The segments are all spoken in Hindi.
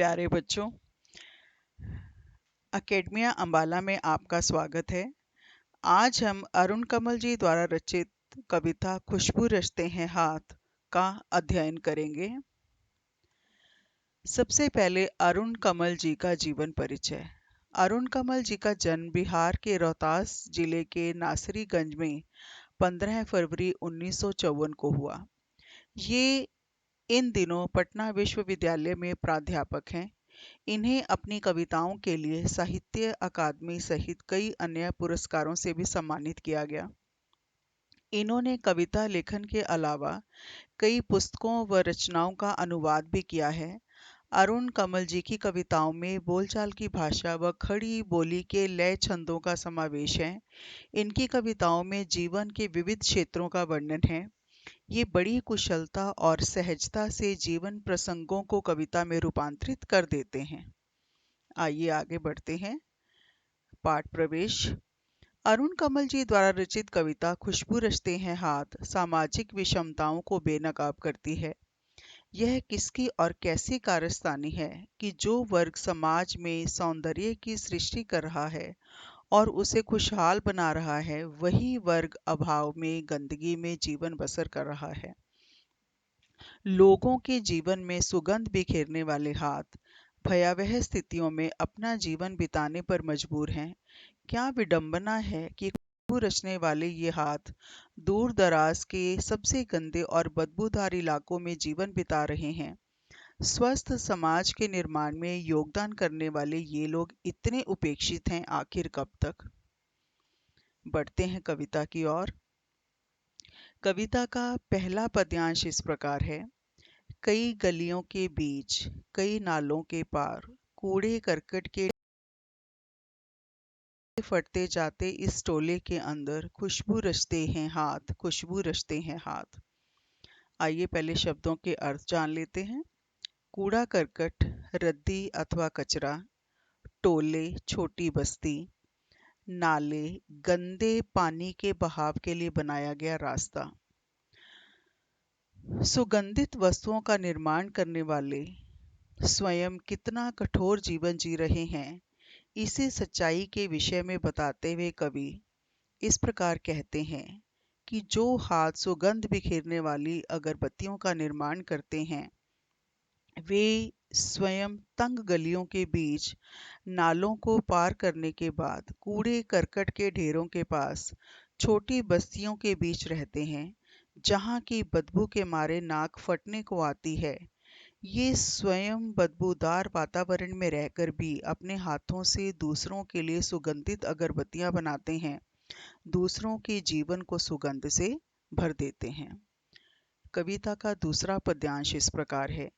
प्यारे बच्चों, एकेडमिया अंबाला में आपका स्वागत है। आज हम अरुण कमल जी द्वारा रचित कविता खुशबू रचते हैं हाथ का अध्ययन करेंगे। सबसे पहले अरुण कमल जी का जीवन परिचय। अरुण कमल जी का जन्म बिहार के रोहतास जिले के नासरीगंज में 15 फरवरी 1954 को हुआ। ये इन दिनों पटना विश्वविद्यालय में प्राध्यापक हैं। इन्हें अपनी कविताओं के लिए साहित्य अकादमी सहित कई अन्य पुरस्कारों से भी सम्मानित किया गया। इन्होंने कविता लेखन के अलावा कई पुस्तकों व रचनाओं का अनुवाद भी किया है। अरुण कमल जी की कविताओं में बोलचाल की भाषा व खड़ी बोली के लय छंदों का समावेश है। इनकी कविताओं में जीवन के विविध क्षेत्रों का वर्णन है। ये बड़ी कुशलता और सहजता से जीवन प्रसंगों को कविता में रूपांतरित कर देते हैं। आइए आगे बढ़ते हैं। पाठ प्रवेश। अरुण कमल जी द्वारा रचित कविता खुशबू रचते हैं हाथ सामाजिक विषमताओं को बेनकाब करती है। यह किसकी और कैसी कारस्तानी है कि जो वर्ग समाज में सौंदर्य की सृष्टि कर रहा है और उसे खुशहाल बना रहा है, वही वर्ग अभाव में गंदगी में जीवन बसर कर रहा है। लोगों के जीवन में सुगंध बिखेरने वाले हाथ भयावह स्थितियों में अपना जीवन बिताने पर मजबूर हैं। क्या विडंबना है कि खुशबू रचने वाले ये हाथ दूर दराज के सबसे गंदे और बदबूदार इलाकों में जीवन बिता रहे हैं। स्वस्थ समाज के निर्माण में योगदान करने वाले ये लोग इतने उपेक्षित हैं, आखिर कब तक। बढ़ते हैं कविता की ओर। कविता का पहला पद्यांश इस प्रकार है। कई गलियों के बीच, कई नालों के पार, कूड़े करकट के फटते जाते इस टोले के अंदर खुशबू रचते हैं हाथ, खुशबू रचते हैं हाथ। आइए पहले शब्दों के अर्थ जान लेते हैं। कूड़ा करकट, रद्दी अथवा कचरा। टोले, छोटी बस्ती। नाले, गंदे पानी के बहाव के लिए बनाया गया रास्ता। सुगंधित वस्तुओं का निर्माण करने वाले स्वयं कितना कठोर जीवन जी रहे हैं, इसे सच्चाई के विषय में बताते हुए कवि इस प्रकार कहते हैं कि जो हाथ सुगंध बिखेरने वाली अगरबत्तियों का निर्माण करते हैं, वे स्वयं तंग गलियों के बीच नालों को पार करने के बाद कूड़े करकट के ढेरों के पास छोटी बस्तियों के बीच रहते हैं, जहाँ की बदबू के मारे नाक फटने को आती है। ये स्वयं बदबूदार वातावरण में रहकर भी अपने हाथों से दूसरों के लिए सुगंधित अगरबत्तियां बनाते हैं, दूसरों के जीवन को सुगंध से भर देते हैं। कविता का दूसरा पद्यांश इस प्रकार है।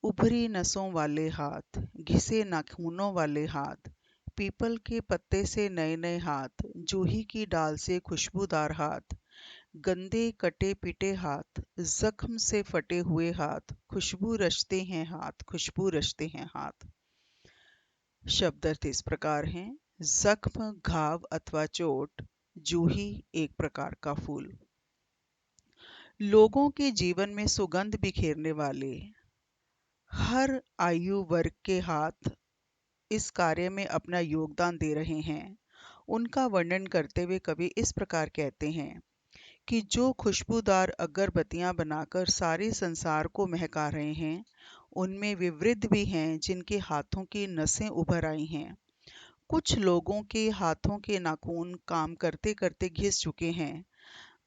उभरी नसों वाले हाथ, घिसे नाखूनों वाले हाथ, पीपल के पत्ते से नए नए हाथ, जूही की डाल से खुशबूदार हाथ, गंदे कटे पिटे हाथ, जख्म से फटे हुए हाथ, खुशबू रचते हैं हाथ, खुशबू रचते हैं हाथ। शब्दार्थ इस प्रकार हैं। जख्म, घाव अथवा चोट। जूही, एक प्रकार का फूल। लोगों के जीवन में सुगंध बिखेरने वाले हर आयु वर्ग के हाथ इस कार्य में अपना योगदान दे रहे हैं। उनका वर्णन करते हुए कवि इस प्रकार कहते हैं कि जो खुशबूदार अगरबत्तियां बनाकर सारे संसार को महका रहे हैं, उनमें वे वृद्ध भी हैं जिनके हाथों की नसें उभर आई हैं। कुछ लोगों के हाथों के नाखून काम करते करते घिस चुके हैं।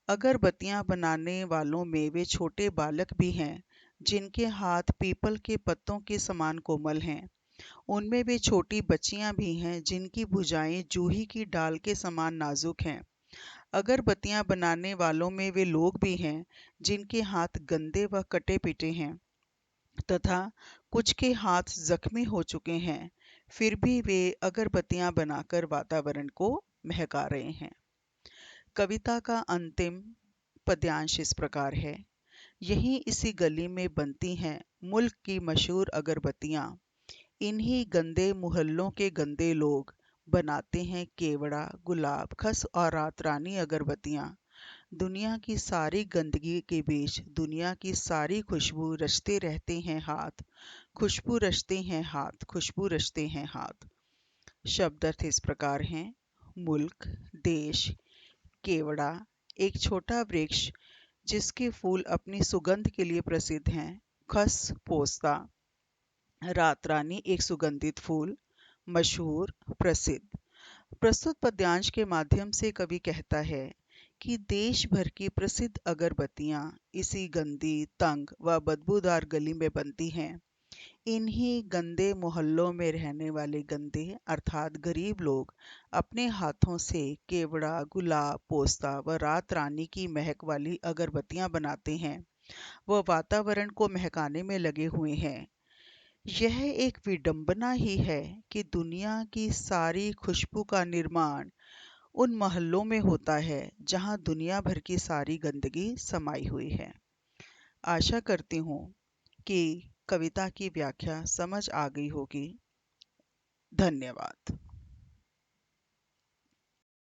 अगरबत्तियां बनाने वालों में वे छोटे बालक भी हैं जिनके हाथ पीपल के पत्तों के समान कोमल हैं। उनमें वे छोटी बच्चियां भी हैं जिनकी भुजाएं जूही की डाल के समान नाजुक हैं। अगरबत्तियां बनाने वालों में वे लोग भी हैं जिनके हाथ गंदे व कटे पिटे हैं तथा कुछ के हाथ जख्मी हो चुके हैं, फिर भी वे अगरबत्तियां बनाकर वातावरण को महका रहे हैं। कविता का अंतिम पद्यांश इस प्रकार है। यहीं इसी गली में बनती हैं मुल्क की मशहूर अगरबत्तियां। इन्हीं गंदे मोहल्लों के गंदे लोग बनाते हैं केवड़ा, गुलाब, खस और रातरानी अगरबत्तियां। दुनिया की सारी गंदगी के बीच दुनिया की सारी खुशबू रचते रहते हैं हाथ, खुशबू रचते हैं हाथ, खुशबू रचते हैं हाथ। शब्द अर्थ इस प्रकार हैं। मुल्क, देश, केवड़ा, एक छोटा वृक्ष जिसके फूल अपनी सुगंध के लिए प्रसिद्ध हैं। खस, पोस्ता, रात रानी एक सुगंधित फूल। मशहूर, प्रसिद्ध। प्रस्तुत पद्यांश के माध्यम से कवि कहता है कि देश भर की प्रसिद्ध अगरबत्तियां इसी गंदी, तंग व बदबूदार गली में बनती हैं। इन्हीं गंदे मोहल्लों में रहने वाले गंदे अर्थात गरीब लोग अपने हाथों से केवड़ा, गुलाब, पोस्ता व रात रानी की महक वाली अगरबत्तियां बनाते हैं व वातावरण को महकाने में लगे हुए हैं। यह एक विडंबना ही है कि दुनिया की सारी खुशबू का निर्माण उन मोहल्लों में होता है जहां दुनिया भर की सारी गंदगी समाई हुई है। आशा करती हूँ कि कविता की व्याख्या समझ आ गई होगी। धन्यवाद।